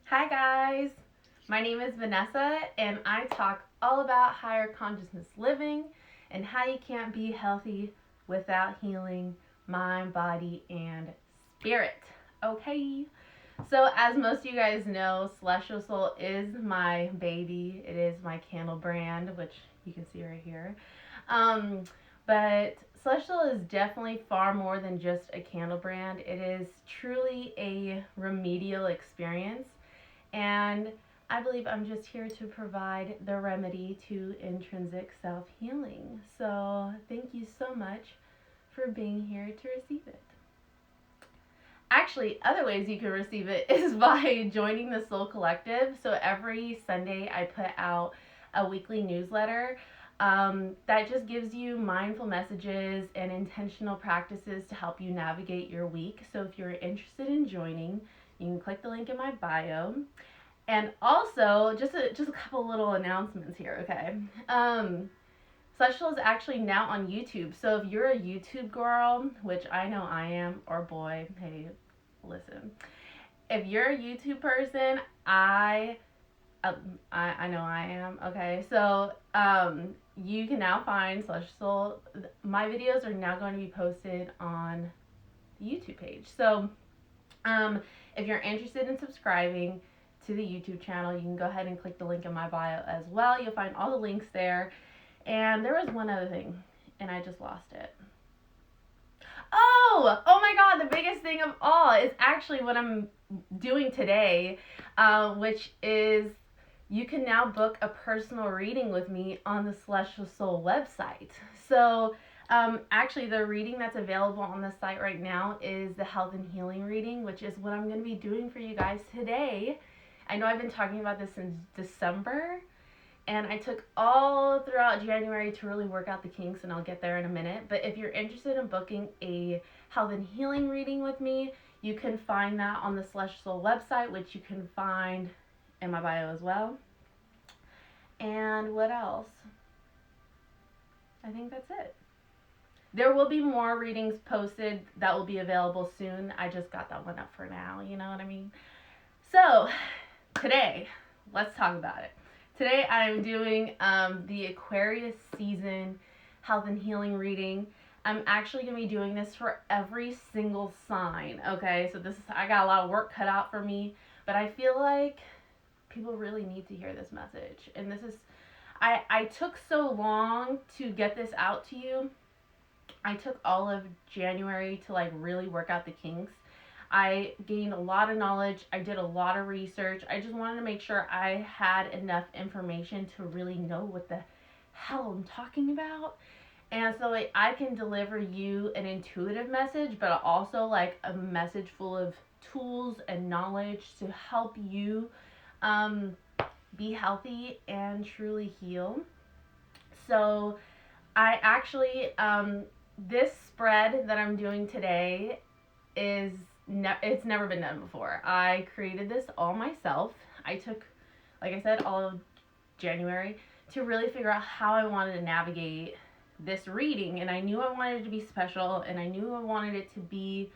Hi guys, my name is Vanessa and I talk all about higher consciousness living and how you can't be healthy without healing mind, body, and spirit. Okay, so as most of you guys know, Celestial Soul is my baby. It is my candle brand, which you can see right here. Um, but Celestial is definitely far more than just a candle brand. It is truly a remedial experience, and I believe I'm just here to provide the remedy to intrinsic self healing. So, thank you so much for being here to receive it. Actually, other ways you can receive it is by joining the Soul Collective. So, every Sunday, I put out a weekly newsletter that just gives you mindful messages and intentional practices to help you navigate your week. So, if you're interested in joining, you can click the link in my bio. And also, just a couple little announcements here, okay? Celestial is actually now on YouTube. So if you're a YouTube girl, which I know I am, or boy, hey, listen. If you're a YouTube person, uh, I know I am. Okay, so you can now find Celestial. My videos are now going to be posted on the YouTube page. So if you're interested in subscribing to the YouTube channel, you can go ahead and click the link in my bio as well. You'll find all the links there. And there was one other thing, and I just lost it. Oh my God, the biggest thing of all is actually what I'm doing today, which is you can now book a personal reading with me on the Celestial Soul website. So, actually, the reading that's available on the site right now is the health and healing reading, which is what I'm going to be doing for you guys today. I know I've been talking about this since December, and I took all throughout January to really work out the kinks, and I'll get there in a minute. But if you're interested in booking a health and healing reading with me, you can find that on the Celestial Soul website, which you can find in my bio as well. And what else? I think that's it. There will be more readings posted that will be available soon. I just got that one up for now, you know what I mean? So, today, let's talk about it. Today I'm doing the Aquarius season health and healing reading. I'm actually going to be doing this for every single sign, okay? So I got a lot of work cut out for me, but I feel like people really need to hear this message. And I took so long to get this out to you. I took all of January to like really work out the kinks. I gained a lot of knowledge. I did a lot of research. I just wanted to make sure I had enough information to really know what the hell I'm talking about. And so like, I can deliver you an intuitive message, but also like a message full of tools and knowledge to help you be healthy and truly heal. So I actually, this spread that I'm doing today it's never been done before. I created this all myself. I took, like I said, all of January to really figure out how I wanted to navigate this reading. And I knew I wanted it to be special, and I knew I wanted it to be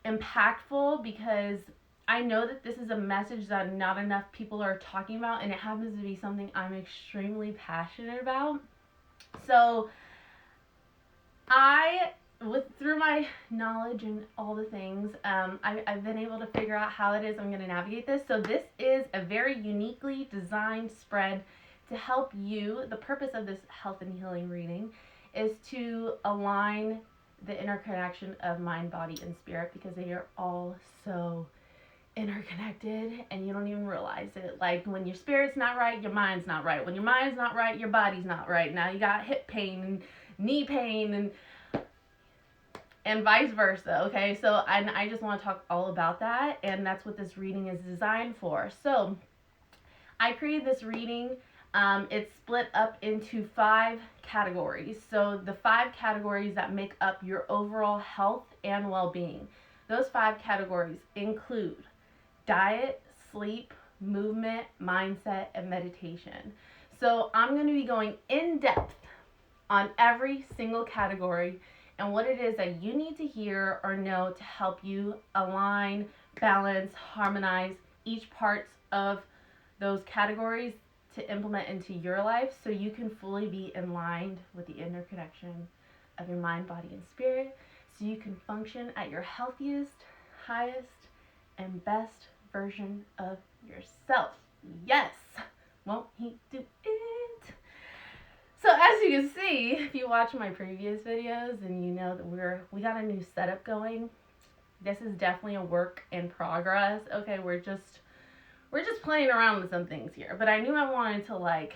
impactful because I know that this is a message that not enough people are talking about, and it happens to be something I'm extremely passionate about. So through my knowledge and all the things, I've been able to figure out how it is I'm going to navigate this. So this is a very uniquely designed spread to help you. The purpose of this health and healing reading is to align the interconnection of mind, body, and spirit, because they are all so interconnected and you don't even realize it. Like when your spirit's not right, your mind's not right. When your mind's not right, your body's not right. Now you got hip pain and knee pain and vice versa. Okay, so I just want to talk all about that, and that's what this reading is designed for. So I created this reading. It's split up into 5 categories. So the 5 categories that make up your overall health and well-being. Those 5 categories include diet, sleep, movement, mindset, and meditation. So I'm going to be going in depth on every single category and what it is that you need to hear or know to help you align, balance, harmonize, each parts of those categories to implement into your life so you can fully be in line with the interconnection of your mind, body, and spirit, so you can function at your healthiest, highest, and best version of yourself. Yes! Won't he do it? So as you can see, if you watch my previous videos and you know that we got a new setup going, this is definitely a work in progress. Okay, we're just playing around with some things here, but I knew I wanted to like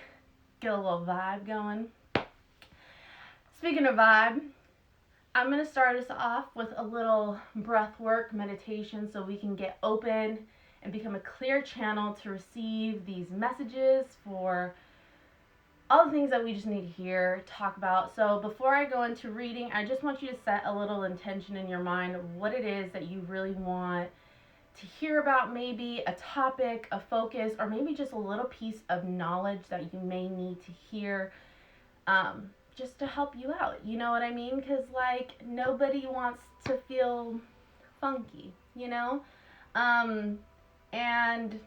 get a little vibe going. Speaking of vibe, I'm going to start us off with a little breath work meditation so we can get open and become a clear channel to receive these messages for all the things that we just need to hear, talk about. So before I go into reading, I just want you to set a little intention in your mind of what it is that you really want to hear about, maybe a topic, a focus, or maybe just a little piece of knowledge that you may need to hear, just to help you out. You know what I mean? Because like nobody wants to feel funky, you know? And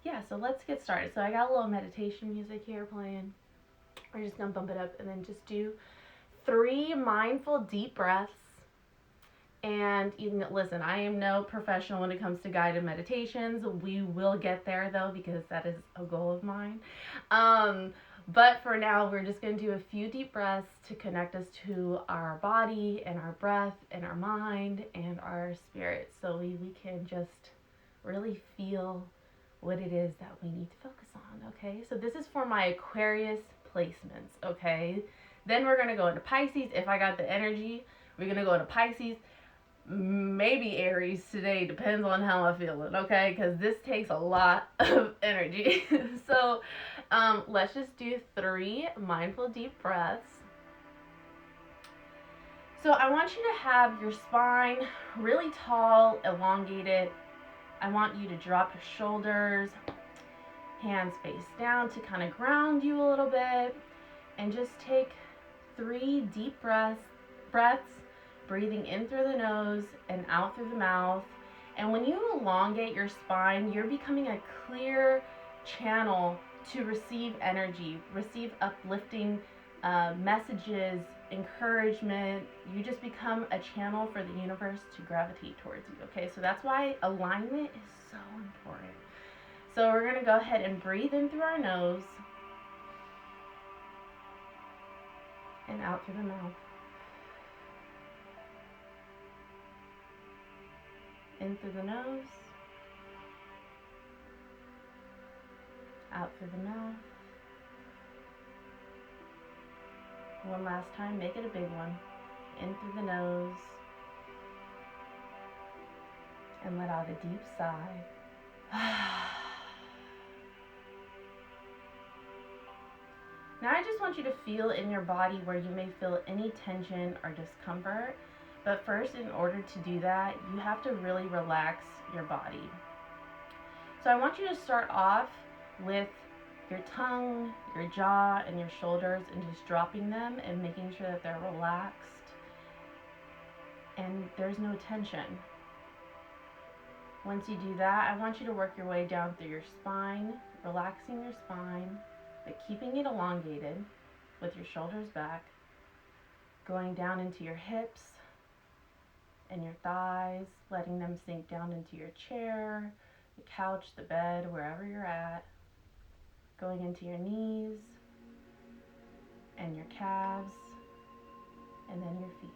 yeah, so let's get started. So I got a little meditation music here playing. We're just gonna bump it up and then just do 3 mindful deep breaths. And you can listen, I am no professional when it comes to guided meditations. We will get there though, because that is a goal of mine. But for now, we're just going to do a few deep breaths to connect us to our body and our breath and our mind and our spirit, so we can just really feel what it is that we need to focus on, okay? So this is for my Aquarius placements, okay? Then we're going to go into Pisces. If I got the energy, we're going to go into Pisces. Maybe Aries today, depends on how I'm feeling, okay? Because this takes a lot of energy. So let's just do 3 mindful deep breaths. So I want you to have your spine really tall, elongated. I want you to drop your shoulders, hands face down to kind of ground you a little bit, and just take 3 deep breaths, breathing in through the nose and out through the mouth. And when you elongate your spine, you're becoming a clear channel to receive energy, receive uplifting messages, encouragement. You just become a channel for the universe to gravitate towards you, okay? So that's why alignment is so important. So we're gonna go ahead and breathe in through our nose and out through the mouth. In through the nose, out through the mouth. One last time, make it a big one. In through the nose, and let out a deep sigh. Now I just want you to feel in your body where you may feel any tension or discomfort. But first, in order to do that, you have to really relax your body. So I want you to start off with your tongue, your jaw, and your shoulders, and just dropping them and making sure that they're relaxed and there's no tension. Once you do that, I want you to work your way down through your spine, relaxing your spine, but keeping it elongated with your shoulders back, going down into your hips and your thighs, letting them sink down into your chair, the couch, the bed, wherever you're at, going into your knees and your calves, and then your feet.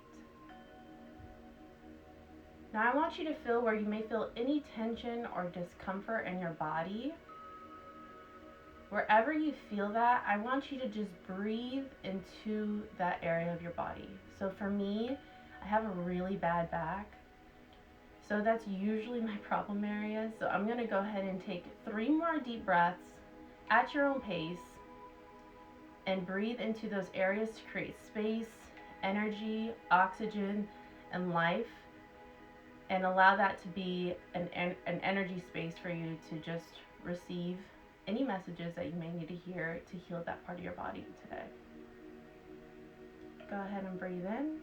Now I want you to feel where you may feel any tension or discomfort in your body. Wherever you feel that, I want you to just breathe into that area of your body. So for me, I have a really bad back, so that's usually my problem area. So I'm going to go ahead and take 3 more deep breaths at your own pace and breathe into those areas to create space, energy, oxygen, and life, and allow that to be an energy space for you to just receive any messages that you may need to hear to heal that part of your body today. Go ahead and breathe in.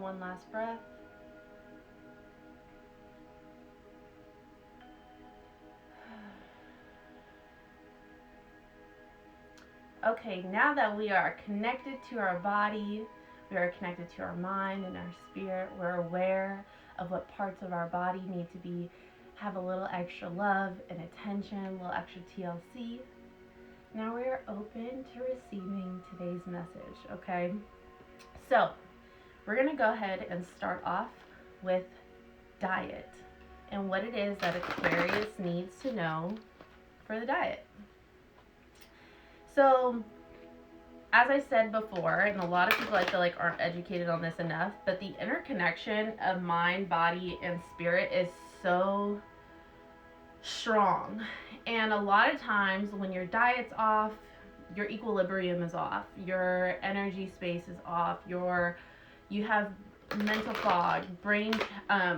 one last breath. Okay, now that we are connected to our body, we are connected to our mind and our spirit, we're aware of what parts of our body need to have a little extra love and attention, a little extra TLC. Now we are open to receiving today's message, okay? So, we're gonna go ahead and start off with diet and what it is that Aquarius needs to know for the diet. So, as I said before, and a lot of people I feel like aren't educated on this enough, but the interconnection of mind, body, and spirit is so strong. And a lot of times when your diet's off, your equilibrium is off, your energy space is off, you have mental fog,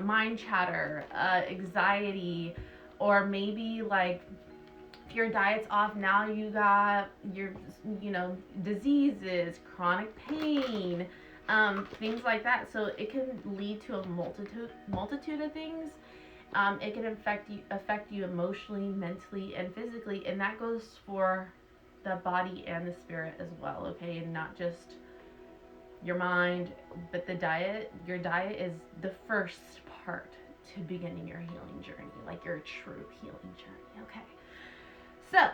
mind chatter, anxiety, or maybe like if your diet's off, now you got your diseases, chronic pain, things like that. So it can lead to a multitude of things. It can affect you emotionally, mentally, and physically, and that goes for the body and the spirit as well, okay? And not just your mind, but the diet. Your diet is the first part to beginning your healing journey, like your true healing journey, okay? So,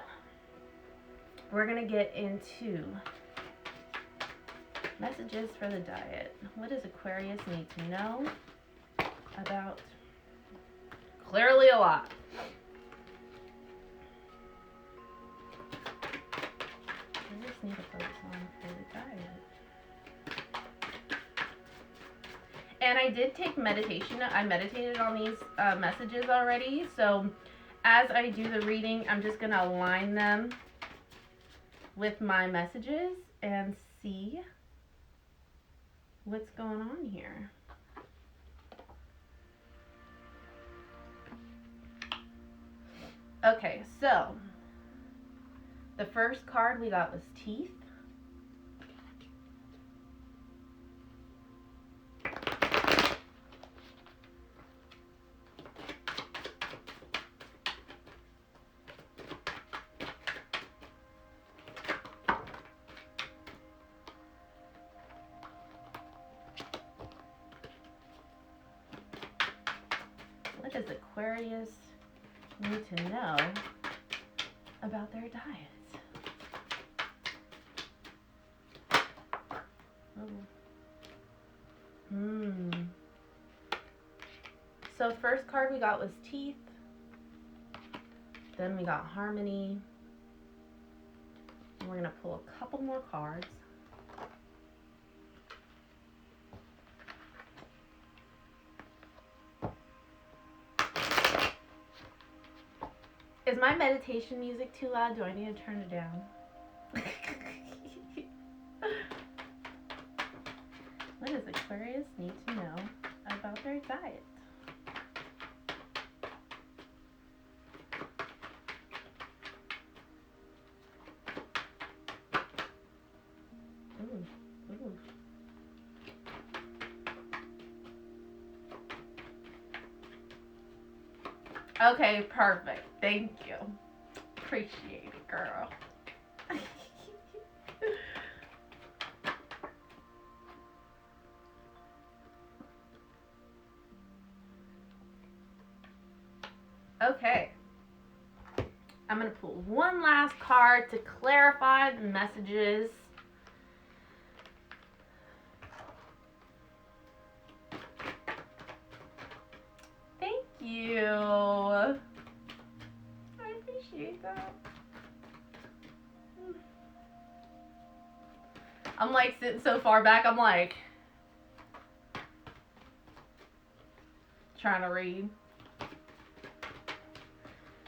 we're gonna get into messages for the diet. What does Aquarius need to know about? Clearly a lot. I just need to focus on for the diet. And I did take meditation. I meditated on these messages already. So as I do the reading, I'm just going to align them with my messages and see what's going on here. Okay, so the first card we got was teeth. What does Aquarius need to know about their diets? So first card we got was teeth. Then we got harmony. And we're going to pull a couple more cards. Is my meditation music too loud? Do I need to turn it down? What does Aquarius need to know about their diet? Ooh. Okay, perfect. Thank you. Appreciate it, girl. Okay. I'm going to pull one last card to clarify the messages. Thank you. I appreciate that. I'm like sitting so far back, I'm like trying to read.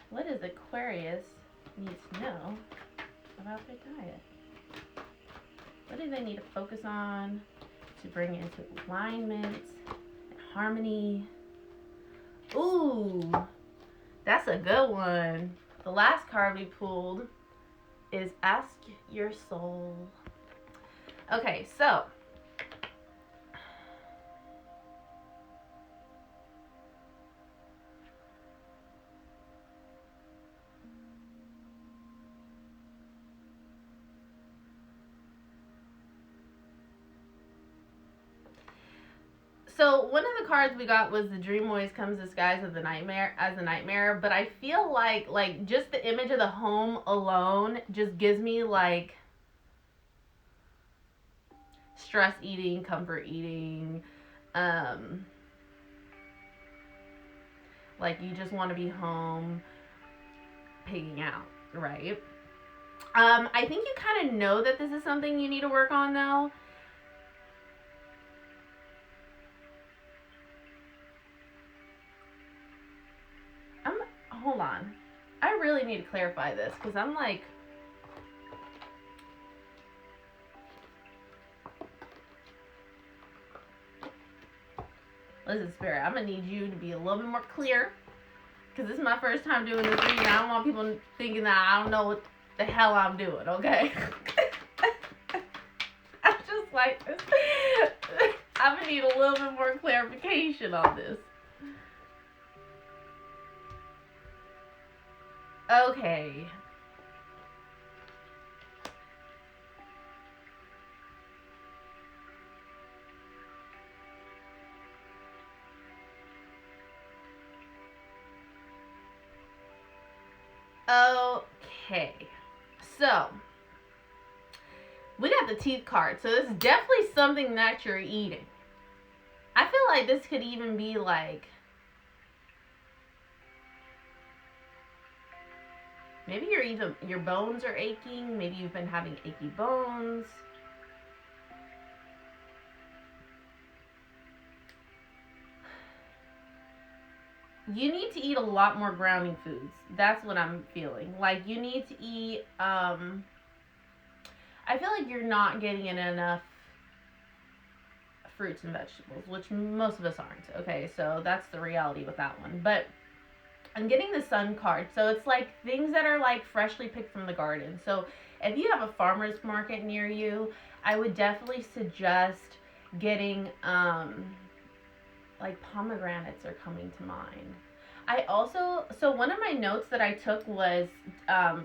What does Aquarius need to know about their diet? What do they need to focus on to bring into alignment and harmony? Ooh, that's a good one. The last card we pulled is Ask Your Soul. Okay, so So one of the cards we got was the dream always comes disguised as a nightmare. But I feel like just the image of the home alone just gives me like stress eating, comfort eating, like you just want to be home, pigging out, right? I think you kind of know that this is something you need to work on though. Hold on. I really need to clarify this because I'm like, listen, Spirit, I'm gonna need you to be a little bit more clear because this is my first time doing this reading. I don't want people thinking that I don't know what the hell I'm doing, okay? I'm just like, I'm gonna need a little bit more clarification on this. Okay. Okay. So, we got the teeth card. So, it's definitely something that you're eating. I feel like this could even be like, maybe your bones are aching. Maybe you've been having achy bones. You need to eat a lot more grounding foods. That's what I'm feeling. Like you need to eat. I feel like you're not getting in enough fruits and vegetables, which most of us aren't. Okay, so that's the reality with that one. But I'm getting the sun card. So it's like things that are like freshly picked from the garden. So if you have a farmer's market near you, I would definitely suggest getting like pomegranates are coming to mind. So one of my notes that I took was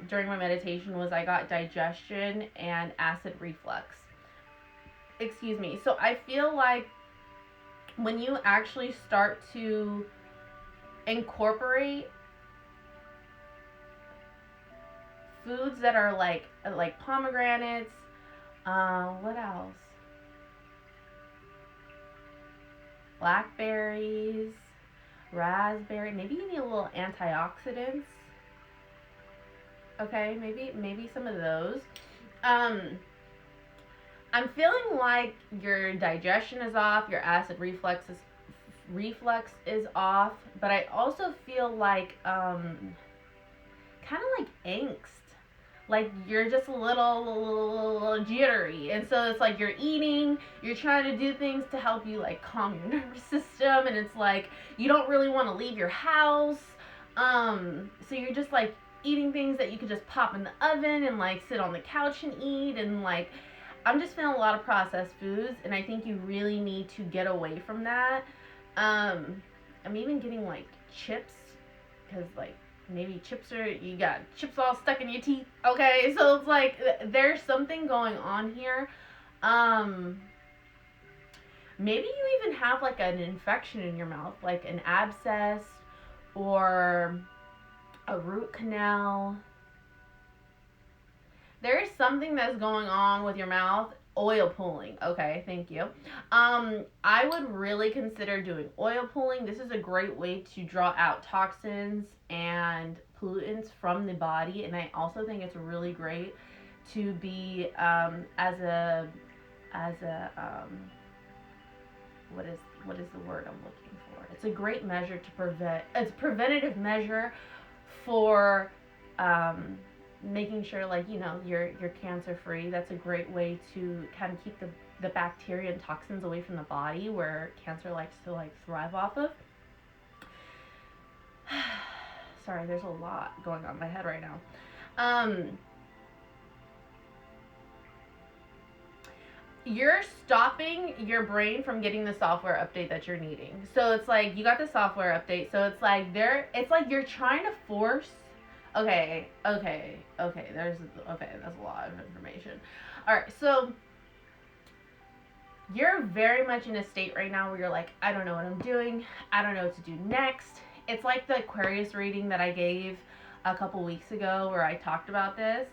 during my meditation was I got digestion and acid reflux. Excuse me. So I feel like when you actually start to incorporate foods that are like pomegranates, what else? Blackberries, raspberry. Maybe you need a little antioxidants. Okay, maybe some of those. I'm feeling like your digestion is off, your acid reflux is off, but I also feel like kind of like angst. Like you're just a little jittery, and so it's like you're eating, you're trying to do things to help you like calm your nervous system, and it's like you don't really want to leave your house, so you're just like eating things that you could just pop in the oven and like sit on the couch and eat, and like I'm just feeling a lot of processed foods, and I think you really need to get away from that. I'm even getting like chips because like maybe you got chips all stuck in your teeth. Okay, so it's like there's something going on here. Maybe you even have like an infection in your mouth, like an abscess or a root canal. There is something that's going on with your mouth. Oil pulling. Okay, thank you. I would really consider doing oil pulling. This is a great way to draw out toxins and pollutants from the body, and I also think it's really great to be as a what is the word I'm looking for? It's a great measure to prevent. It's a preventative measure for making sure like you're cancer free. That's a great way to kind of keep the bacteria and toxins away from the body where cancer likes to like thrive off of. Sorry, there's a lot going on in my head right now. You're stopping your brain from getting the software update that you're needing. So it's like you got the software update, so it's like you're trying to force. Okay, that's a lot of information. All right, so you're very much in a state right now where you're like, I don't know what I'm doing. I don't know what to do next. It's like the Aquarius reading that I gave a couple weeks ago where I talked about this.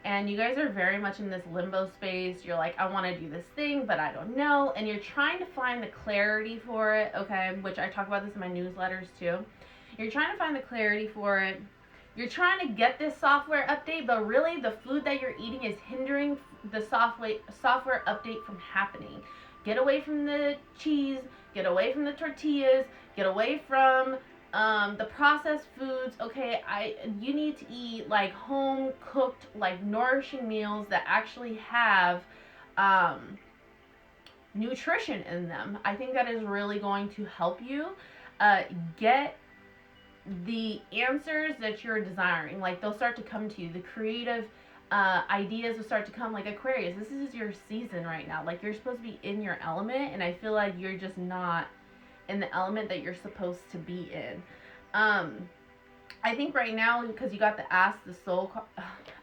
And you guys are very much in this limbo space. You're like, I want to do this thing, but I don't know. And you're trying to find the clarity for it, okay? Which I talk about this in my newsletters too. You're trying to find the clarity for it. You're trying to get this software update, but really the food that you're eating is hindering the software update from happening. Get away from the cheese, get away from the tortillas, get away from the processed foods. Okay, you need to eat like home cooked, like nourishing meals that actually have nutrition in them. I think that is really going to help you get the answers that you're desiring. Like, they'll start to come to you. The creative ideas will start to come. Like, Aquarius, this is your season right now. Like, you're supposed to be in your element, and I feel like you're just not in the element that you're supposed to be in. I think right now, because you got the Ask the Soul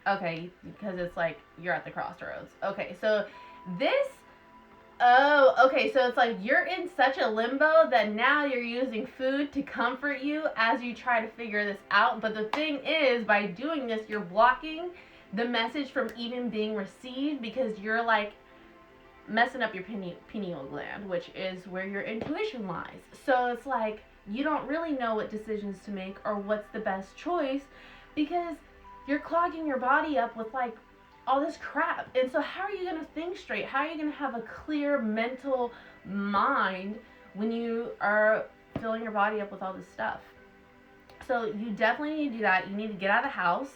okay, because it's like you're at the crossroads. Okay, so this okay, so it's like you're in such a limbo that now you're using food to comfort you as you try to figure this out. But the thing is, by doing this, you're blocking the message from even being received because you're like messing up your pineal gland, which is where your intuition lies. So it's like you don't really know what decisions to make or what's the best choice because you're clogging your body up with like all this crap. And so how are you going to think straight? How are you going to have a clear mental mind when you are filling your body up with all this stuff? So you definitely need to do that. You need to get out of the house.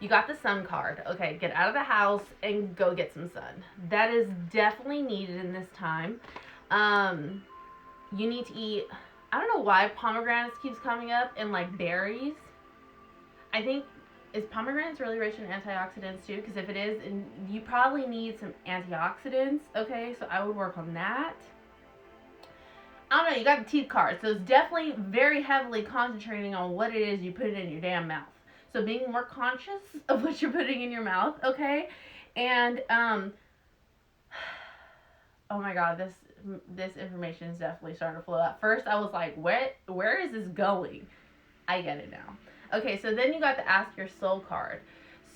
You got the sun card. Okay, get out of the house and go get some sun. That is definitely needed in this time. You need to eat, I don't know why pomegranates keeps coming up, and like berries. I think, is pomegranates really rich in antioxidants too? Because if it is, you probably need some antioxidants, okay? So I would work on that. I don't know, you got the teeth card. So it's definitely very heavily concentrating on what it is you put in your damn mouth. So being more conscious of what you're putting in your mouth, okay? And, oh my God, this information is definitely starting to flow. At first I was like, where is this going? I get it now. Okay, so then you got the Ask Your Soul card.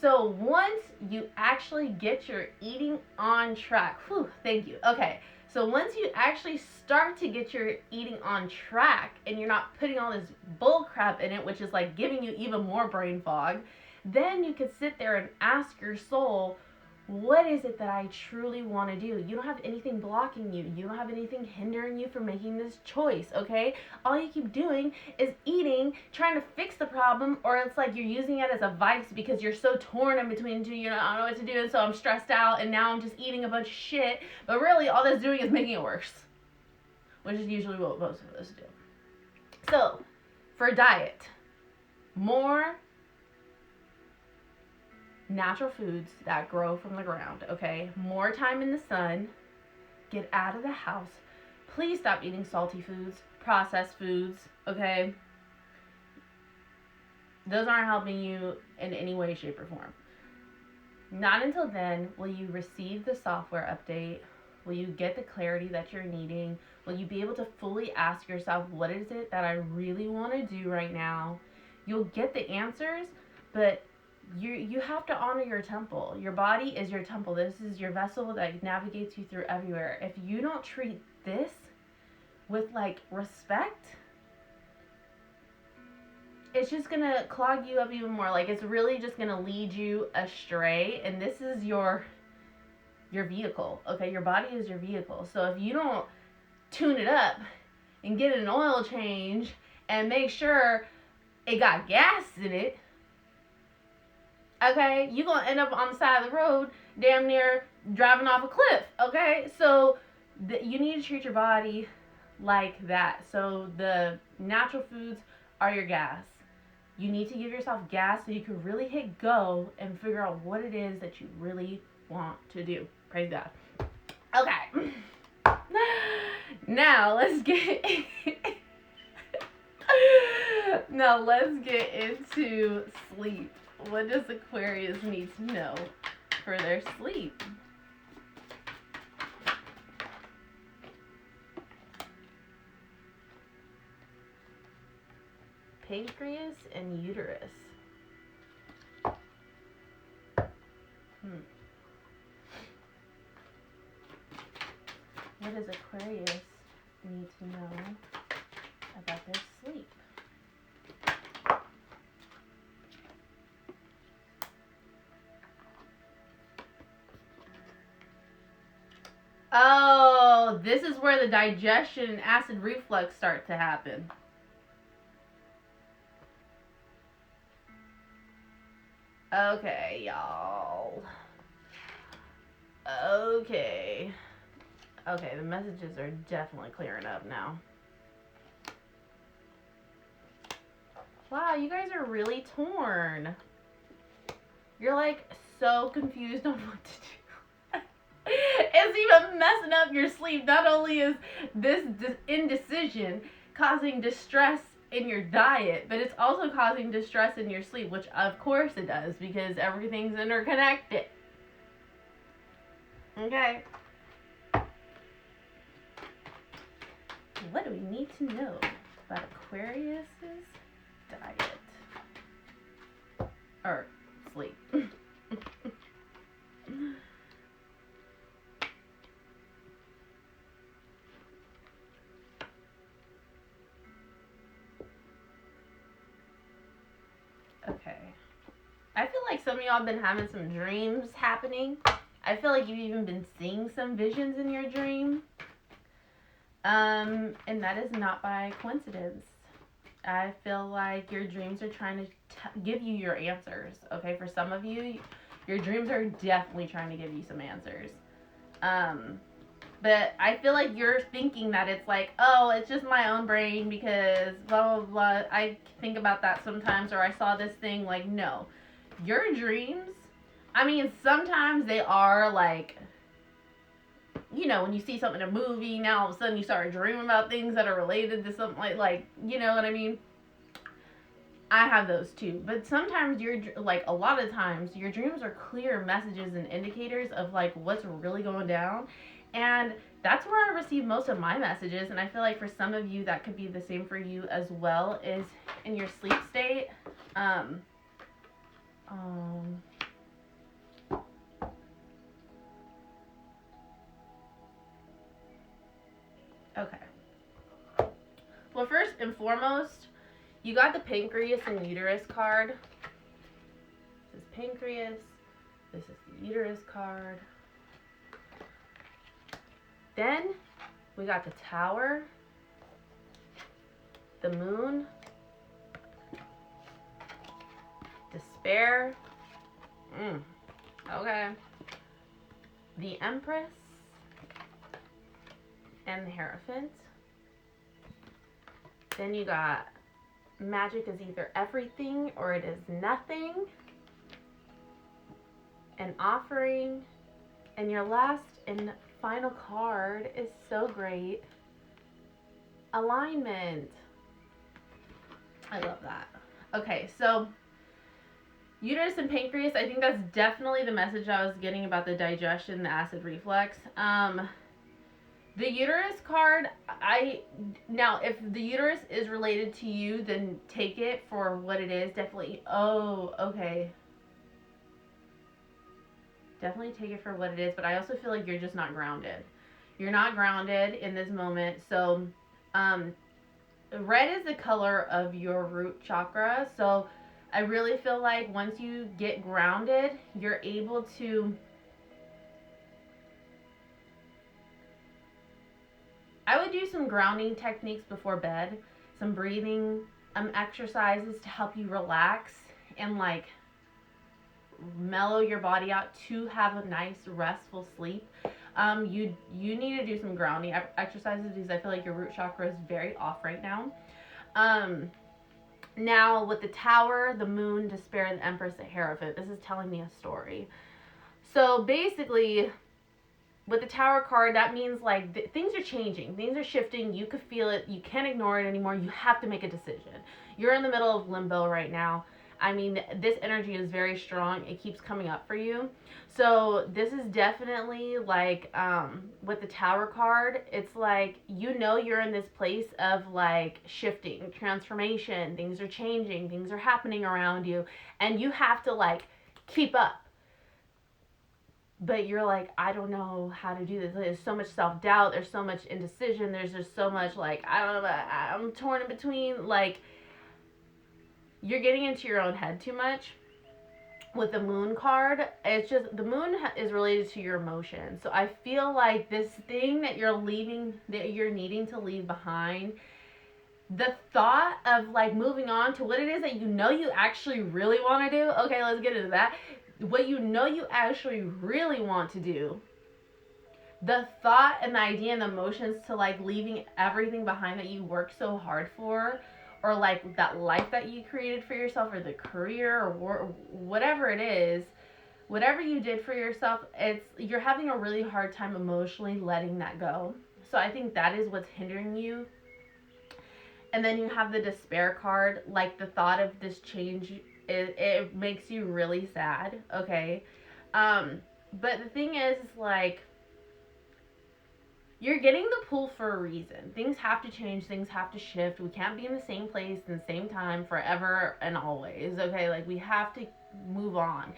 So once you actually get your eating on track, whew, thank you. Okay, so once you actually start to get your eating on track and you're not putting all this bull crap in it, which is like giving you even more brain fog, then you could sit there and ask your soul, what is it that I truly want to do? You don't have anything blocking you. You don't have anything hindering you from making this choice, okay? All you keep doing is eating, trying to fix the problem, or it's like you're using it as a vice because you're so torn in between two, you know, I don't know what to do, and so I'm stressed out, and now I'm just eating a bunch of shit. But really, all that's doing is making it worse, which is usually what most of us do. So, for diet, more natural foods that grow from the ground, okay? More time in the sun. Get out of the house. Please stop eating salty foods, processed foods, okay? Those aren't helping you in any way, shape, or form. Not until then will you receive the software update. Will you get the clarity that you're needing? Will you be able to fully ask yourself, what is it that I really want to do right now? You'll get the answers, but you have to honor your temple. Your body is your temple. This is your vessel that navigates you through everywhere. If you don't treat this with like respect, it's just gonna clog you up even more. Like, it's really just gonna lead you astray. And this is your vehicle, okay? Your body is your vehicle. So if you don't tune it up and get an oil change and make sure it got gas in it, okay, you're going to end up on the side of the road damn near driving off a cliff, okay? So you need to treat your body like that. So the natural foods are your gas. You need to give yourself gas so you can really hit go and figure out what it is that you really want to do. Praise God. Okay. Now let's get into sleep. What does Aquarius need to know for their sleep? pancreas and uterus. What does Aquarius need to know about their sleep? Oh, this is where the digestion and acid reflux start to happen. Okay, y'all. Okay. Okay, the messages are definitely clearing up now. Wow, you guys are really torn. You're like so confused on what to do. It's even messing up your sleep. Not only is this indecision causing distress in your diet, but it's also causing distress in your sleep, which of course it does because everything's interconnected. Okay. What do we need to know about Aquarius's diet? Or sleep. Okay. I feel like some of y'all have been having some dreams happening. I feel like you've even been seeing some visions in your dream. And that is not by coincidence. I feel like your dreams are trying to give you your answers. Okay, for some of you, your dreams are definitely trying to give you some answers. But I feel like you're thinking that it's like, oh, it's just my own brain because blah, blah, blah. I think about that sometimes, or I saw this thing. Like, no. Your dreams, I mean, sometimes they are like, you know, when you see something in a movie, now all of a sudden you start dreaming about things that are related to something like, you know what I mean? I have those too. But sometimes like, a lot of times, your dreams are clear messages and indicators of like what's really going down. And that's where I receive most of my messages. And I feel like for some of you, that could be the same for you as well, is in your sleep state. Okay. Well, first and foremost, you got the pancreas and uterus card. This is pancreas. This is the uterus card. Then we got the Tower, the Moon, Despair. Okay. The Empress and the Hierophant. Then you got Magic is either everything or it is nothing. An Offering. And your last and final card is so great. Alignment. I love that. Okay, so uterus and pancreas, I think that's definitely the message I was getting about the digestion, the acid reflux. The uterus card, now if the uterus is related to you, then take it for what it is. Definitely. Oh, okay. Definitely take it for what it is, but I also feel like you're just not grounded. You're not grounded in this moment. So, red is the color of your root chakra. So, I really feel like once you get grounded, you're able to, I would do some grounding techniques before bed, some breathing exercises to help you relax and like mellow your body out to have a nice restful sleep. You need to do some grounding exercises because I feel like your root chakra is very off right now. Now with the Tower, the Moon, Despair, the Empress, the Hierophant, this is telling me a story. So basically, with the Tower card, that means like things are changing, things are shifting. You could feel it. You can't ignore it anymore. You have to make a decision. You're in the middle of limbo right now. I mean, this energy is very strong. It keeps coming up for you. So this is definitely like with the Tower card, it's like you're in this place of like shifting, transformation. Things are changing, things are happening around you, and you have to like keep up. But you're like, I don't know how to do this. There's so much self doubt. There's so much indecision. There's just so much like I don't know. I'm torn in between. Like you're getting into your own head too much. With the moon card, it's just the moon is related to your emotions. So I feel like this thing that you're leaving, that you're needing to leave behind, the thought of like moving on to what it is that you actually really want to do. Okay, let's get into that. What you actually really want to do. The thought and the idea and the emotions to like leaving everything behind that you worked so hard for, or like that life that you created for yourself, or the career, or whatever it is, whatever you did for yourself, you're having a really hard time emotionally letting that go. So I think that is what's hindering you. And then you have the despair card. Like the thought of this change, it makes you really sad. Okay, but the thing is like you're getting the pull for a reason. Things have to change, things have to shift. We can't be in the same place in the same time forever and always. Okay, like we have to move on.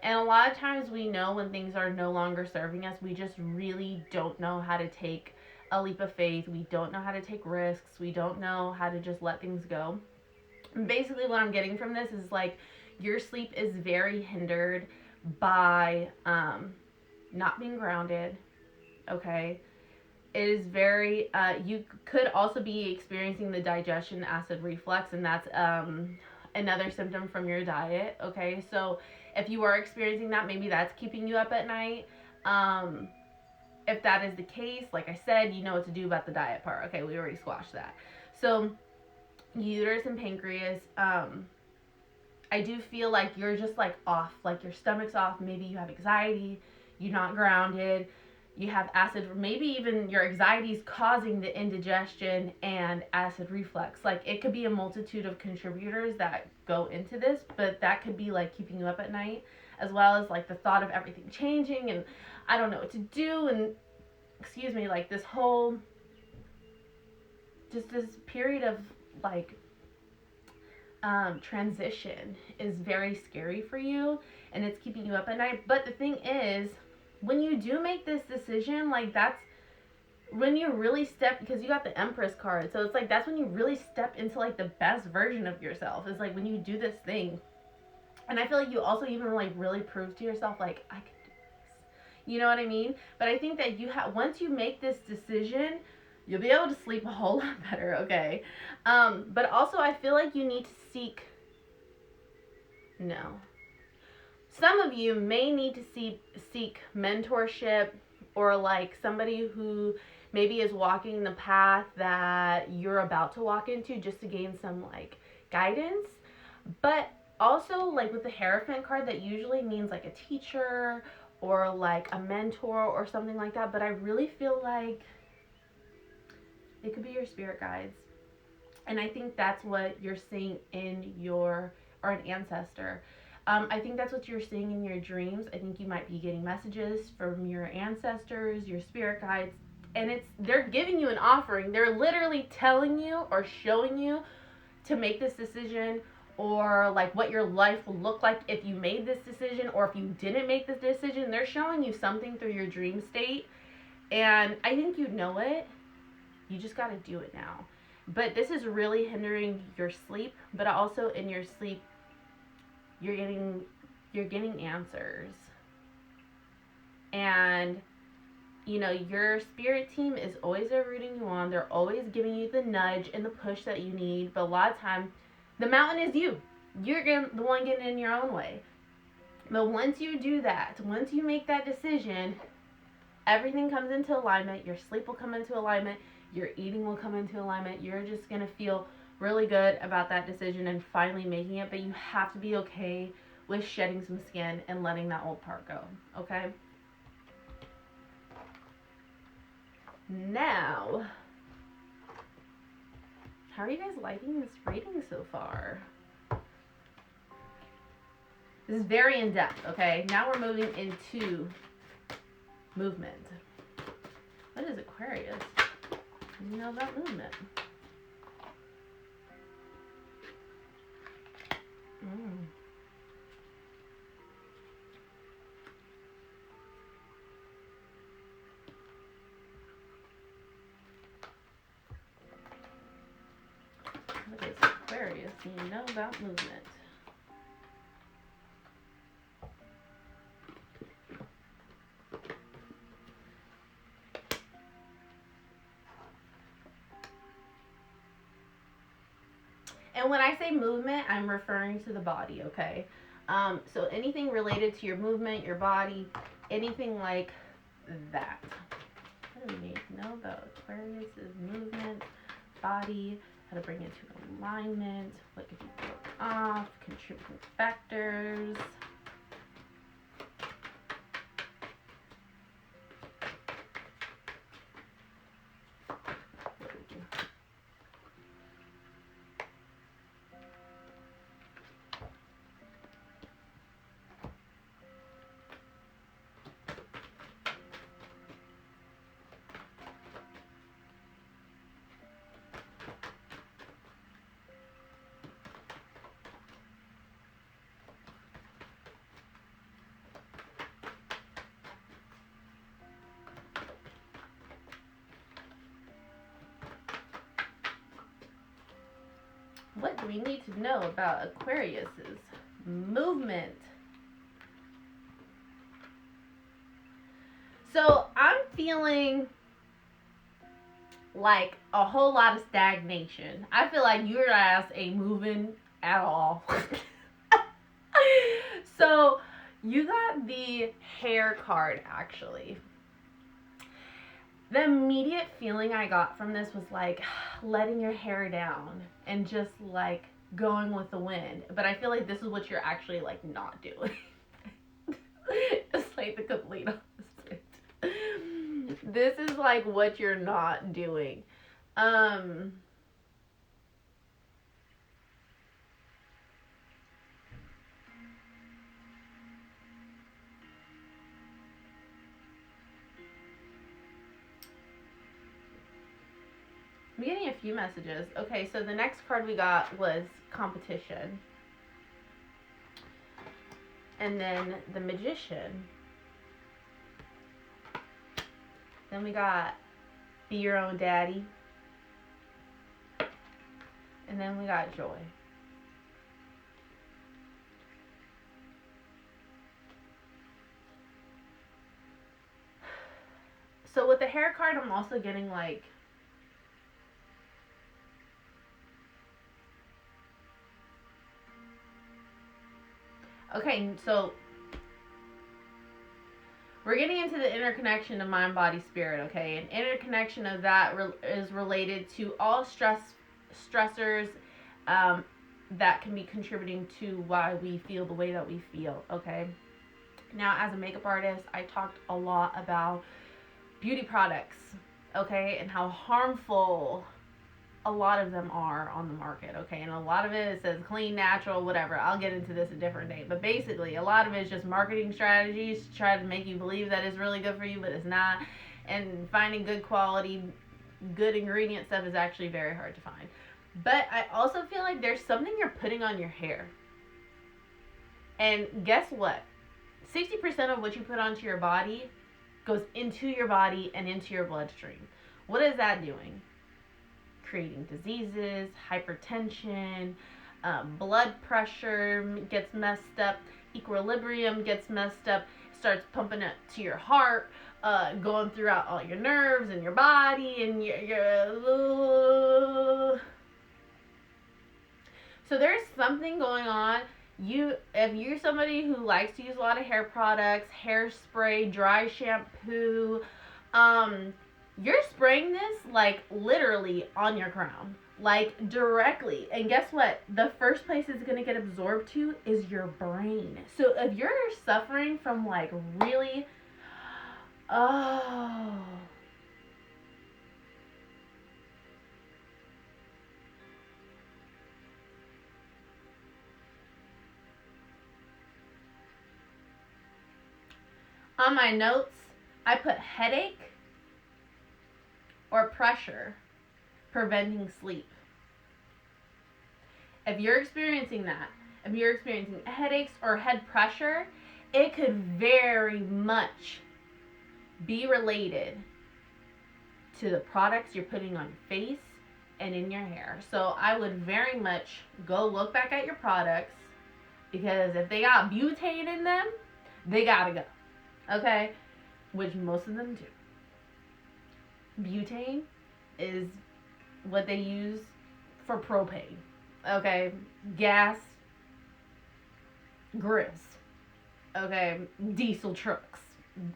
And a lot of times we know when things are no longer serving us, we just really don't know how to take a leap of faith. We don't know how to take risks. We don't know how to just let things go. And basically, what I'm getting from this is like your sleep is very hindered by not being grounded. Okay, it is very you could also be experiencing the digestion acid reflux, and that's another symptom from your diet. Okay, so if you are experiencing that, maybe that's keeping you up at night. If that is the case, like I said, you know what to do about the diet part. Okay, we already squashed that. So uterus and pancreas, I do feel like you're just like off, like your stomach's off. Maybe you have anxiety, you're not grounded, you have acid, maybe even your anxiety is causing the indigestion and acid reflux. Like it could be a multitude of contributors that go into this, but that could be like keeping you up at night, as well as like the thought of everything changing and I don't know what to do, and excuse me, like this whole just this period of like transition is very scary for you, and it's keeping you up at night. But the thing is, when you do make this decision, like that's when you really step, because you got the Empress card, so it's like that's when you really step into like the best version of yourself. It's like when you do this thing, and I feel like you also even like really prove to yourself like I can do this. You know what I mean? But I think that once you make this decision, you'll be able to sleep a whole lot better. Okay, but also I feel like you need to seek. No. Some of you may need to seek mentorship, or like somebody who maybe is walking the path that you're about to walk into, just to gain some like guidance. But also like with the Hierophant card, that usually means like a teacher or like a mentor or something like that. But I really feel like it could be your spirit guides. And I think that's what you're seeing in or an ancestor. I think that's what you're seeing in your dreams. I think you might be getting messages from your ancestors, your spirit guides, and they're giving you an offering. They're literally telling you or showing you to make this decision, or like what your life will look like if you made this decision, or if you didn't make this decision. They're showing you something through your dream state, and I think you know it. You just got to do it now. But this is really hindering your sleep, but also in your sleep you're getting answers. And you know, your spirit team is always there rooting you on. They're always giving you the nudge and the push that you need. But a lot of time, the mountain is you. You're the one getting in your own way. But once you do that, once you make that decision, everything comes into alignment. Your sleep will come into alignment. Your eating will come into alignment. You're just going to feel really good about that decision and finally making it. But you have to be okay with shedding some skin and letting that old part go. Okay? Now, how are you guys liking this reading so far? This is very in depth, okay? Now we're moving into movement. What is Aquarius? You know about movement. What is Aquarius? You know about movement. And when I say movement, I'm referring to the body, okay? So anything related to your movement, your body, anything like that. What do we need to know about Aquarius's movement, body, how to bring it to alignment, what could you throw off, contributing factors. What do we need to know about Aquarius's movement? So I'm feeling like a whole lot of stagnation. I feel like your ass ain't moving at all. So you got the hair card, actually. The immediate feeling I got from this was like letting your hair down and just like going with the wind. But I feel like this is what you're actually like not doing. It's like the complete opposite. This is like what you're not doing. I'm getting a few messages. Okay, so the next card we got was competition. And then the Magician. Then we got be your own daddy. And then we got joy. So with the hair card, I'm also getting like okay, so we're getting into the interconnection of mind, body, spirit, okay? And interconnection of that is related to all stressors that can be contributing to why we feel the way that we feel, okay? Now, as a makeup artist, I talked a lot about beauty products, okay? And how harmful a lot of them are on the market, okay? And a lot of it says clean, natural, whatever. I'll get into this a different day. But basically, a lot of it is just marketing strategies to try to make you believe that it's really good for you, but it's not. And finding good quality, good ingredient stuff is actually very hard to find. But I also feel like there's something you're putting on your hair. And guess what? 60% of what you put onto your body goes into your body and into your bloodstream. What is that doing? Creating diseases, hypertension, blood pressure gets messed up, equilibrium gets messed up, starts pumping it to your heart, going throughout all your nerves and your body and your so there's something going on. If you're somebody who likes to use a lot of hair products, hairspray, dry shampoo, you're spraying this like literally on your crown, like directly. And guess what? The first place it's going to get absorbed to is your brain. So if you're suffering from like really, oh, On my notes, I put headache or pressure preventing sleep. If you're experiencing that, if you're experiencing headaches or head pressure, it could very much be related to the products you're putting on your face and in your hair. So I would very much go look back at your products, because if they got butane in them, they gotta go. Okay? Which most of them do. Butane is what they use for propane. Okay? Gas, grills. Okay? Diesel trucks.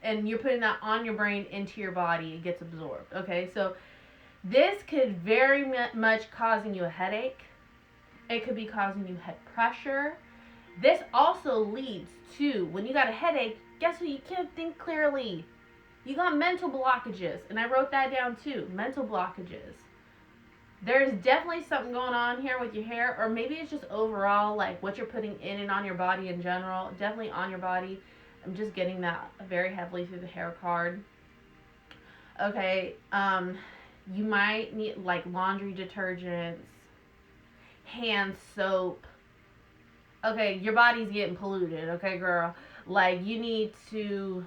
And you're putting that on your brain, into your body, it gets absorbed. Okay? So this could very much causing you a headache. It could be causing you head pressure. This also leads to, when you got a headache, guess what? You can't think clearly. You got mental blockages. And I wrote that down too. Mental blockages. There's definitely something going on here with your hair. Or maybe it's just overall, like what you're putting in and on your body in general. Definitely on your body. I'm just getting that very heavily through the hair card. Okay. You might need like laundry detergents, hand soap. Okay, your body's getting polluted, okay, girl? Like, you need to...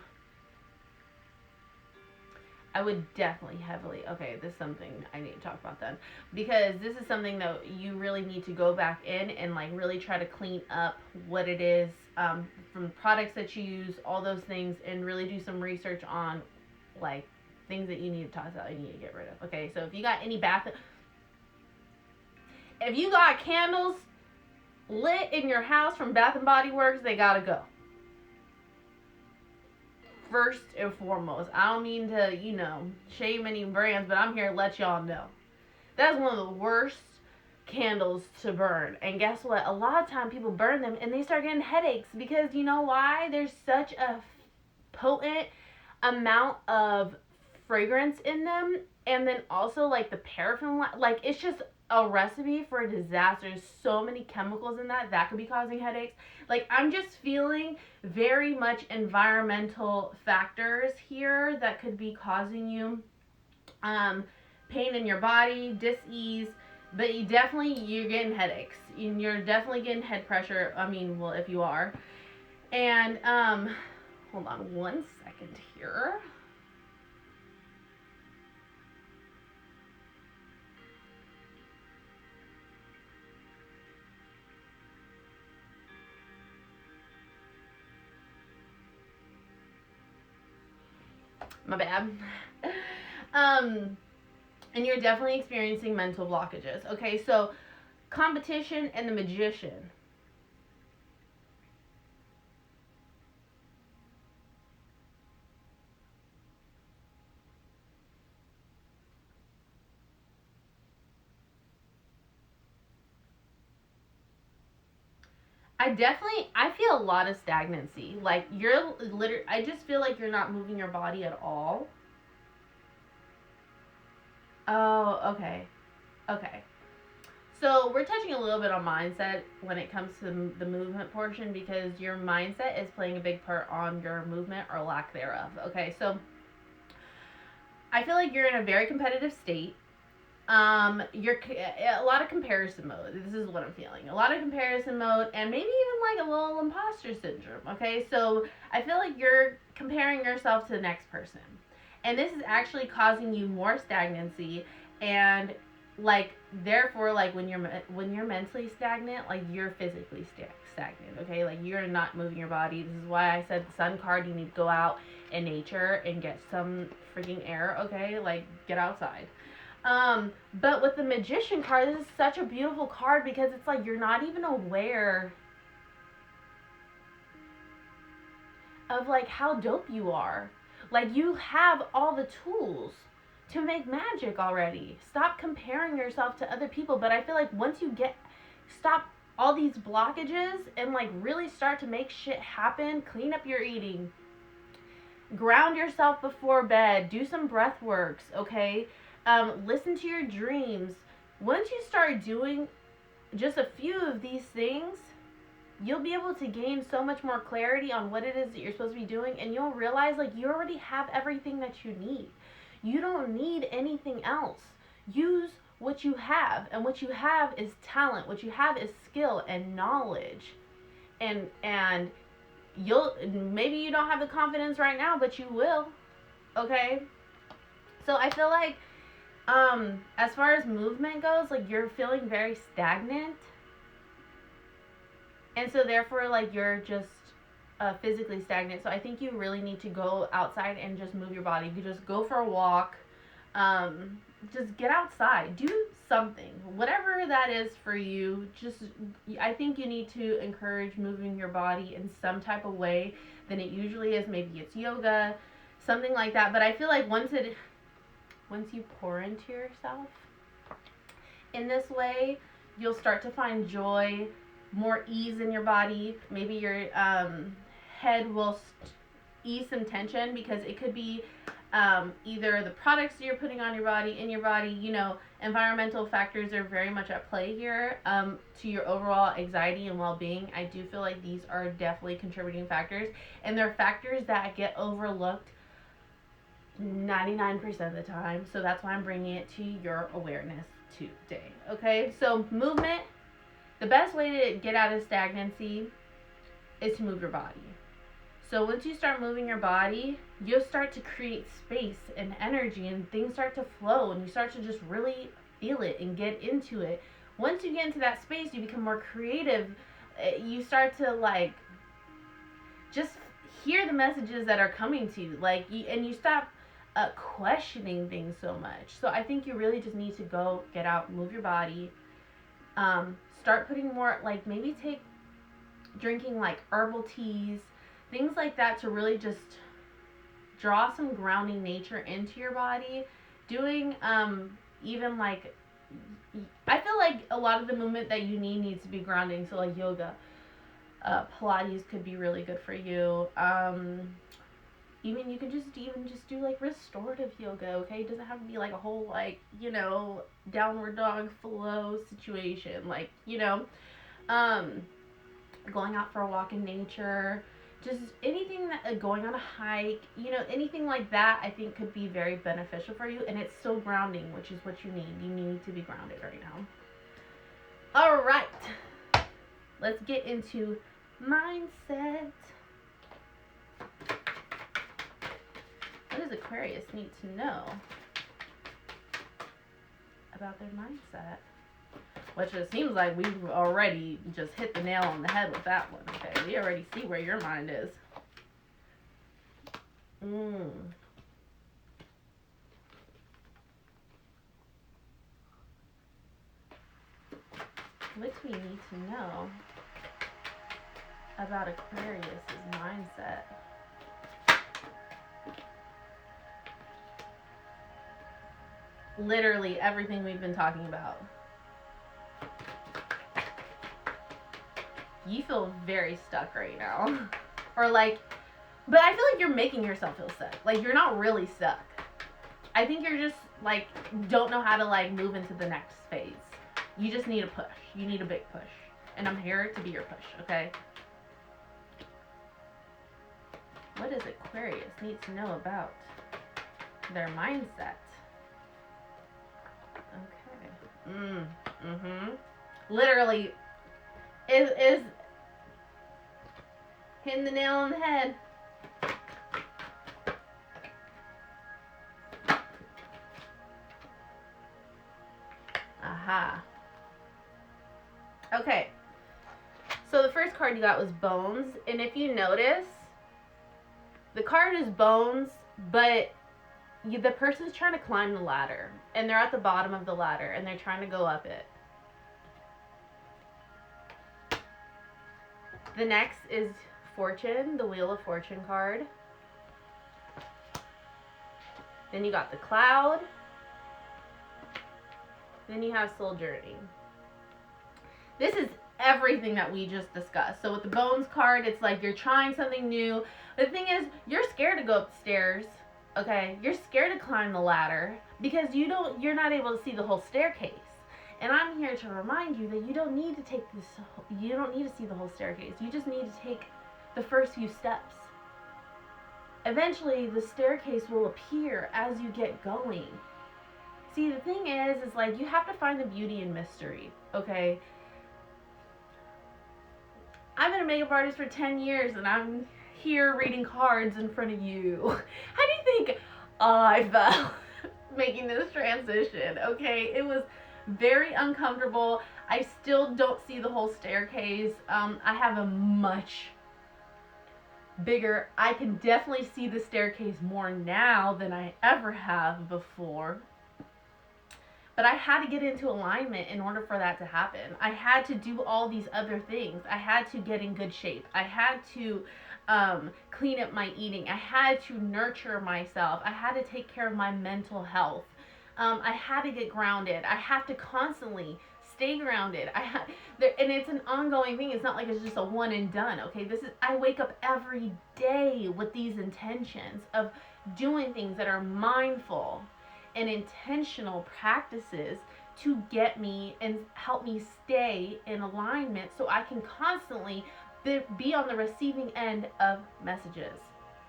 I would definitely heavily... Okay, this is something I need to talk about then. Because this is something that you really need to go back in and, like, really try to clean up what it is from products that you use, all those things, and really do some research on, like, things that you need to toss out, you need to get rid of. Okay, so if you got any if you got candles lit in your house from Bath and Body Works, they gotta go. First and foremost, I don't mean to, shame any brands, but I'm here to let y'all know. That's one of the worst candles to burn. And guess what? A lot of time people burn them and they start getting headaches, because you know why? There's such a potent amount of fragrance in them, and then also like the paraffin, like it's just a recipe for a disaster. There's so many chemicals in that could be causing headaches. Like, I'm just feeling very much environmental factors here that could be causing you pain in your body, dis-ease, but you're getting headaches, and you're definitely getting head pressure. I mean, well, if you are. And hold on one second here. My bad. And you're definitely experiencing mental blockages. Okay, so competition and the magician. I feel a lot of stagnancy. Like, I just feel like you're not moving your body at all. Oh, okay. Okay. So we're touching a little bit on mindset when it comes to the movement portion, because your mindset is playing a big part on your movement or lack thereof. Okay, so I feel like you're in a very competitive state. You're a lot of comparison mode. This is what I'm feeling. A lot of comparison mode, and maybe even like a little imposter syndrome. Okay, so I feel like you're comparing yourself to the next person, and this is actually causing you more stagnancy, and like therefore, like when you're mentally stagnant, like you're physically stagnant. Okay, like you're not moving your body. This is why I said the sun card. You need to go out in nature and get some freaking air. Okay, like get outside. But with the magician card, this is such a beautiful card, because it's like you're not even aware of like how dope you are. Like, you have all the tools to make magic already. Stop comparing yourself to other people. But I feel like once you stop all these blockages and like really start to make shit happen, clean up your eating, ground yourself before bed, do some breath works, okay? Listen to your dreams. Once you start doing just a few of these things, you'll be able to gain so much more clarity on what it is that you're supposed to be doing, and you'll realize like you already have everything that you need. You don't need anything else. Use what you have, and what you have is talent. What you have is skill and knowledge. And you'll, maybe you don't have the confidence right now, but you will. Okay? So I feel like as far as movement goes, like you're feeling very stagnant. And so therefore like you're just physically stagnant. So I think you really need to go outside and just move your body. You just go for a walk. Just get outside. Do something. Whatever that is for you. Just, I think you need to encourage moving your body in some type of way than it usually is. Maybe it's yoga, something like that. But I feel like once you pour into yourself in this way, you'll start to find joy, more ease in your body. Maybe your head will ease some tension, because it could be either the products that you're putting on your body, in your body, you know, environmental factors are very much at play here to your overall anxiety and well-being. I do feel like these are definitely contributing factors, and they're factors that get overlooked 99% of the time. So that's why I'm bringing it to your awareness today. Okay, so movement, the best way to get out of stagnancy is to move your body. So once you start moving your body, you'll start to create space and energy, and things start to flow, and you start to just really feel it and get into it. Once you get into that space, you become more creative. You start to like just hear the messages that are coming to you, like, and you stop questioning things so much. So I think you really just need to go get out, move your body, start putting more, like maybe drinking like herbal teas, things like that, to really just draw some grounding nature into your body. Doing even like, I feel like a lot of the movement that you need needs to be grounding. So like yoga, Pilates could be really good for you. Even you can just do like restorative yoga, okay? It doesn't have to be like a whole like, you know, downward dog flow situation. Like, you know, going out for a walk in nature, just anything that, going on a hike, you know, anything like that, I think could be very beneficial for you. And it's so grounding, which is what you need. You need to be grounded right now. All right, let's get into mindset. What does Aquarius need to know about their mindset? Which it seems like we've already just hit the nail on the head with that one. Okay, we already see where your mind is. What do we need to know about Aquarius' mindset? Literally everything we've been talking about. You feel very stuck right now. Or like, but I feel like you're making yourself feel stuck. Like you're not really stuck. I think you're just like, don't know how to like move into the next phase. You just need a push. You need a big push. And I'm here to be your push, okay? What does Aquarius need to know about their mindset? Okay. Literally is hitting the nail on the head. Aha. Okay. So the first card you got was Bones, and if you notice, the card is Bones, but the person's trying to climb the ladder, and they're at the bottom of the ladder, and they're trying to go up it. The next is Fortune, the Wheel of Fortune card. Then you got the Cloud. Then you have Soul Journey. This is everything that we just discussed. So with the Bones card, it's like you're trying something new. The thing is, you're scared to go up the stairs. Okay, you're scared to climb the ladder because you're not able to see the whole staircase. And I'm here to remind you that you don't need to take this, you don't need to see the whole staircase. You just need to take the first few steps. Eventually, the staircase will appear as you get going. See, the thing is like, you have to find the beauty in mystery, okay? I've been a makeup artist for 10 years, and I'm here reading cards in front of you. How do you think I felt making this transition, okay? It was very uncomfortable. I still don't see the whole staircase. I have a much bigger, I can definitely see the staircase more now than I ever have before. But I had to get into alignment in order for that to happen. I had to do all these other things. I had to get in good shape. I had to clean up my eating. I had to nurture myself. I had to take care of my mental health. I had to get grounded. I have to constantly stay grounded. And it's an ongoing thing. It's not like it's just a one and done. Okay, I wake up every day with these intentions of doing things that are mindful and intentional practices to get me and help me stay in alignment, so I can constantly be on the receiving end of messages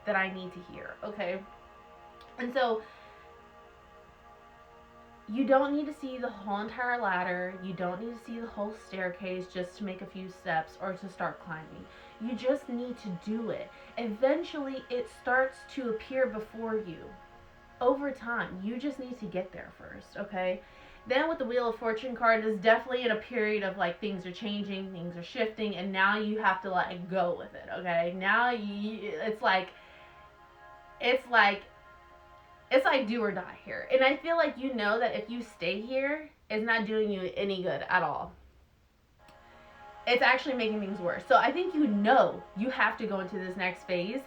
that I need to hear. Okay, and so you don't need to see the whole entire ladder. You don't need to see the whole staircase just to make a few steps or to start climbing. You just need to do it. Eventually, it starts to appear before you. Over time, you just need to get there first, okay? Then with the Wheel of Fortune card, is definitely in a period of like, things are changing, things are shifting, and now you have to like go with it, okay? Now it's like do or die here. And I feel like you know that if you stay here, it's not doing you any good at all. It's actually making things worse. So I think you know you have to go into this next phase.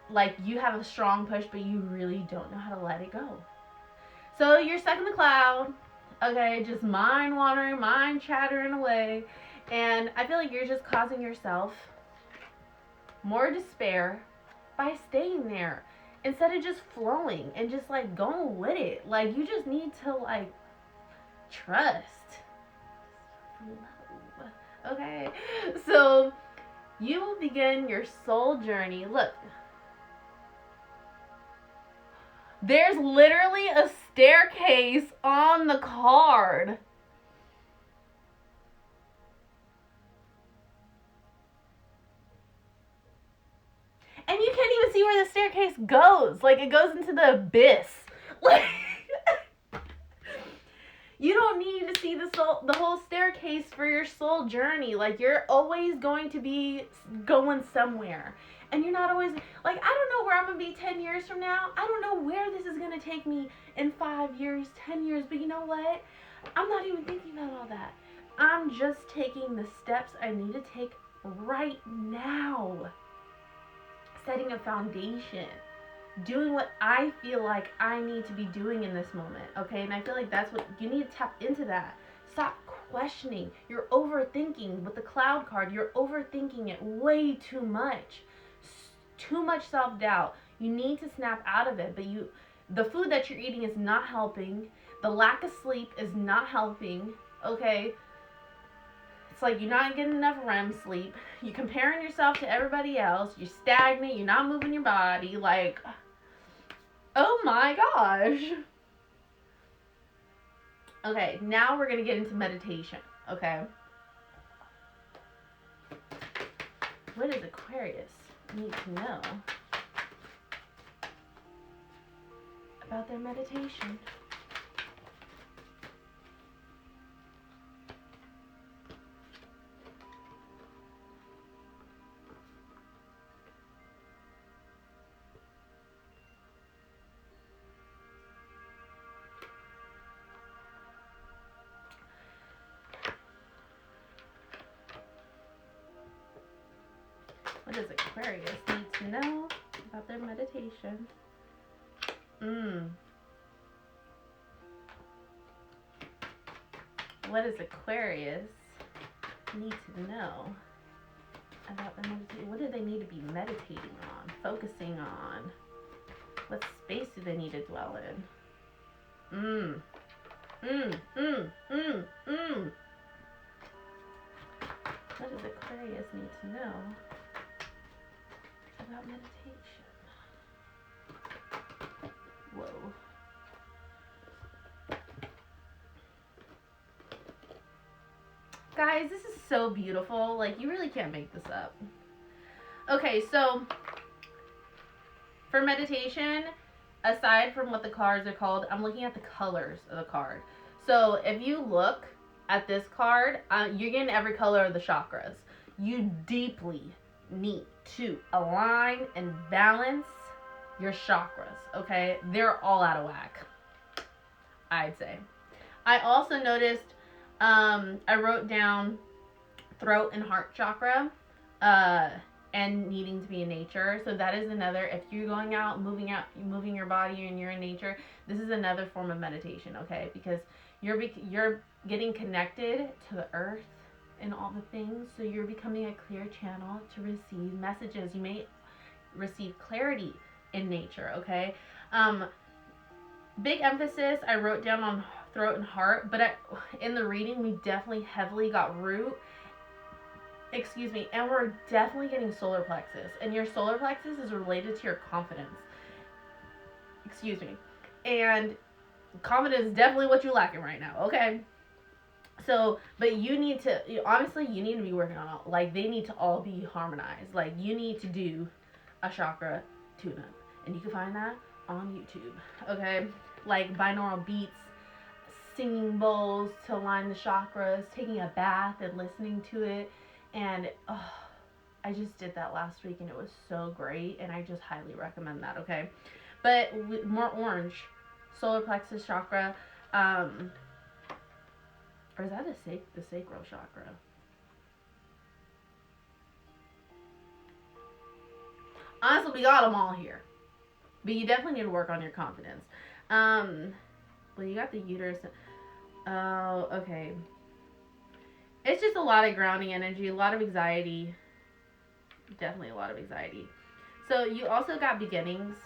Like, you have a strong push, but you really don't know how to let it go. So you're stuck in the cloud, okay, just mind wandering, mind chattering away, and I feel like you're just causing yourself more despair by staying there instead of just flowing and just like going with it. Like, you just need to like trust. Okay, so you will begin your soul journey. Look, there's literally a staircase on the card. And you can't even see where the staircase goes. Like, it goes into the abyss. Like, you don't need to see the whole staircase for your soul journey. Like, you're always going to be going somewhere. And you're not always, like, I don't know where I'm going to be 10 years from now. I don't know where this is going to take me in 5 years, 10 years. But you know what? I'm not even thinking about all that. I'm just taking the steps I need to take right now. Setting a foundation. Doing what I feel like I need to be doing in this moment. Okay? And I feel like that's what you need to tap into that. Stop questioning. You're overthinking. With the cloud card, you're overthinking it way too much. Too much self-doubt. You need to snap out of it, but the food that you're eating is not helping. The lack of sleep is not helping, okay? It's like you're not getting enough REM sleep. You're comparing yourself to everybody else. You're stagnant. You're not moving your body. Like, oh my gosh. Okay, now we're going to get into meditation, okay? What does Aquarius need to know about their meditation? What does Aquarius need to know about their meditation? What does Aquarius need to know about their meditation? What do they need to be meditating on, focusing on? What space do they need to dwell in? Mm, mm, mm, mm. What does Aquarius need to know about meditation? Whoa. Guys, this is so beautiful. Like, you really can't make this up. Okay, so for meditation, aside from what the cards are called, I'm looking at the colors of the card. So if you look at this card, you're getting every color of the chakras. You deeply need to align and balance your chakras, okay? They're all out of whack, I'd say. I also noticed, I wrote down throat and heart chakra, and needing to be in nature. So that is another, if you're going out, moving your body and you're in nature, this is another form of meditation, okay? Because you're getting connected to the earth and all the things, so you're becoming a clear channel to receive messages. You may receive clarity in nature, okay? Big emphasis I wrote down on throat and heart, but in the reading we definitely heavily got root, and we're definitely getting solar plexus, and your solar plexus is related to your confidence, and confidence is definitely what you're lacking right now, okay? So, but you need to, honestly, you need to be working on all, like, they need to all be harmonized. Like, you need to do a chakra tune-up, and you can find that on YouTube, okay? Like, binaural beats, singing bowls to align the chakras, taking a bath and listening to it, and I just did that last week, and it was so great, and I just highly recommend that, okay? But more orange, solar plexus chakra, or is that the sacral chakra? Honestly, we got them all here. But you definitely need to work on your confidence. Well, you got the uterus. Oh, okay. It's just a lot of grounding energy, a lot of anxiety. Definitely a lot of anxiety. So you also got beginnings.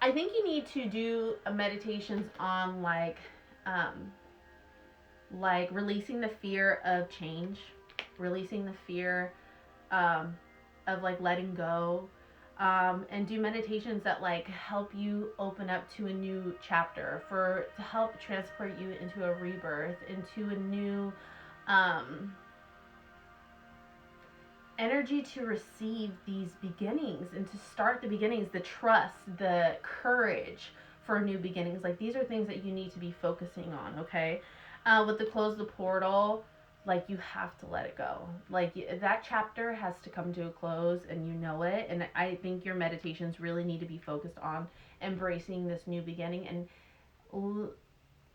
I think you need to do meditations on like releasing the fear of change, releasing the fear of like letting go, and do meditations that like help you open up to a new chapter, to help transport you into a rebirth, into a new energy to receive these beginnings and to start the beginnings, the trust, the courage for new beginnings. Like, these are things that you need to be focusing on, okay? With the close the portal, like, you have to let it go. Like, that chapter has to come to a close, and you know it. And I think your meditations really need to be focused on embracing this new beginning and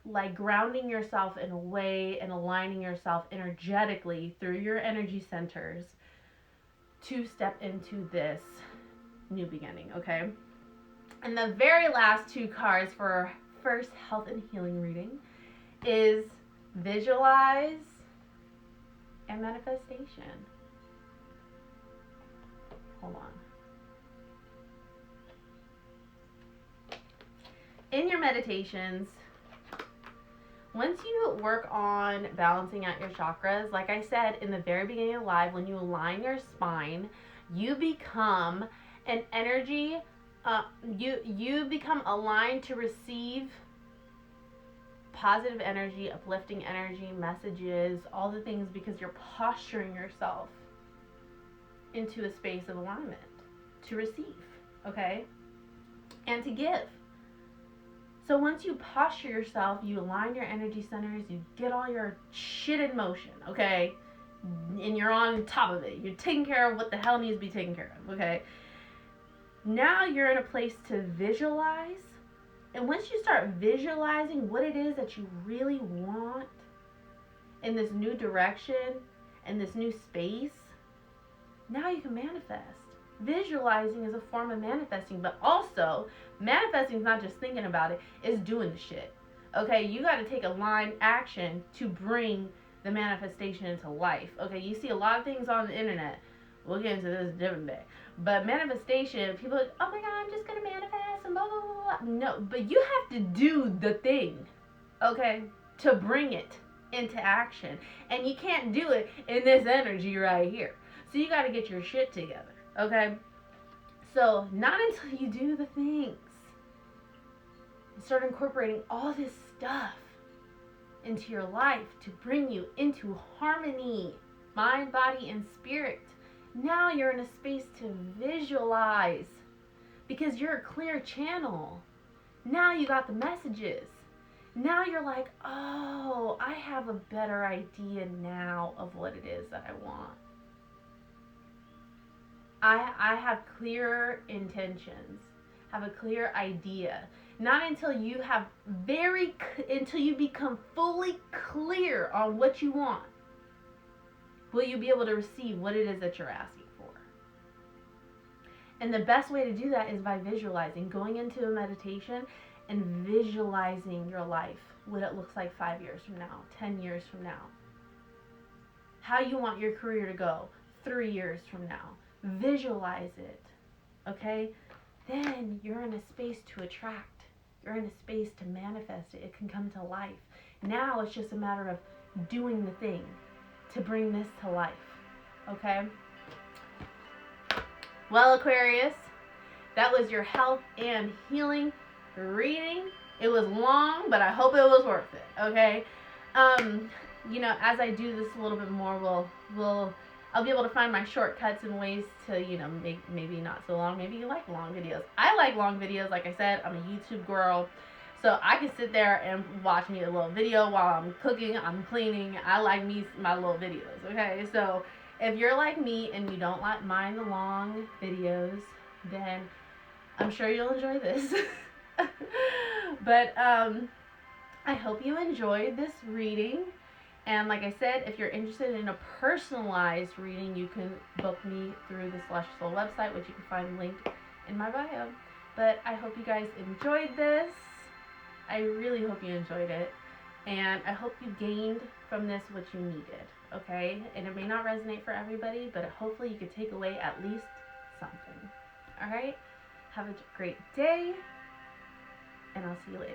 like grounding yourself in a way and aligning yourself energetically through your energy centers to step into this new beginning, okay? And the very last two cards for our first health and healing reading is visualize and manifestation. Hold on. In your meditations, once you work on balancing out your chakras, like I said in the very beginning of live, when you align your spine, you become an energy, you become aligned to receive positive energy, uplifting energy, messages, all the things, because you're posturing yourself into a space of alignment to receive, okay? And to give. So once you posture yourself, you align your energy centers, you get all your shit in motion, okay? And you're on top of it. You're taking care of what the hell needs to be taken care of, okay? Now you're in a place to visualize. And once you start visualizing what it is that you really want in this new direction, in this new space, now you can manifest. Visualizing is a form of manifesting, but also manifesting is not just thinking about it, it's doing the shit. Okay, you got to take aligned action to bring the manifestation into life. Okay, you see a lot of things on the internet. We'll get into this a different day. But manifestation, people are like, oh my god, I'm just gonna manifest and blah blah blah blah. No, but you have to do the thing. okay, to bring it into action. And you can't do it in this energy right here. So you got to get your shit together, okay? So not until you do the things, start incorporating all this stuff into your life to bring you into harmony, mind, body, and spirit. Now you're in a space to visualize because you're a clear channel. Now you got the messages. Now you're like, oh, I have a better idea now of what it is that I want. I have clear intentions, have a clear idea. Not until you have until you become fully clear on what you want, will you be able to receive what it is that you're asking for. And the best way to do that is by visualizing, going into a meditation and visualizing your life, what it looks like 5 years from now, 10 years from now, how you want your career to go 3 years from now. Visualize it, okay? Then you're in a space to attract. You're in a space to manifest it. It can come to life. Now it's just a matter of doing the thing to bring this to life, okay? Well, Aquarius, that was your health and healing reading. It was long, but I hope it was worth it, okay? You know, as I do this a little bit more, I'll be able to find my shortcuts and ways to, you know, make maybe not so long. Maybe you like long videos. I like long videos. Like I said, I'm a YouTube girl. So I can sit there and watch me a little video while I'm cooking, I'm cleaning. I like my little videos, okay? So if you're like me and you don't mind the long videos, then I'm sure you'll enjoy this. But I hope you enjoyed this reading. And like I said, if you're interested in a personalized reading, you can book me through the Celestial Soul website, which you can find linked in my bio. But I hope you guys enjoyed this. I really hope you enjoyed it. And I hope you gained from this what you needed, okay? And it may not resonate for everybody, but hopefully you could take away at least something. All right? Have a great day, and I'll see you later.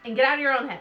And get out of your own head.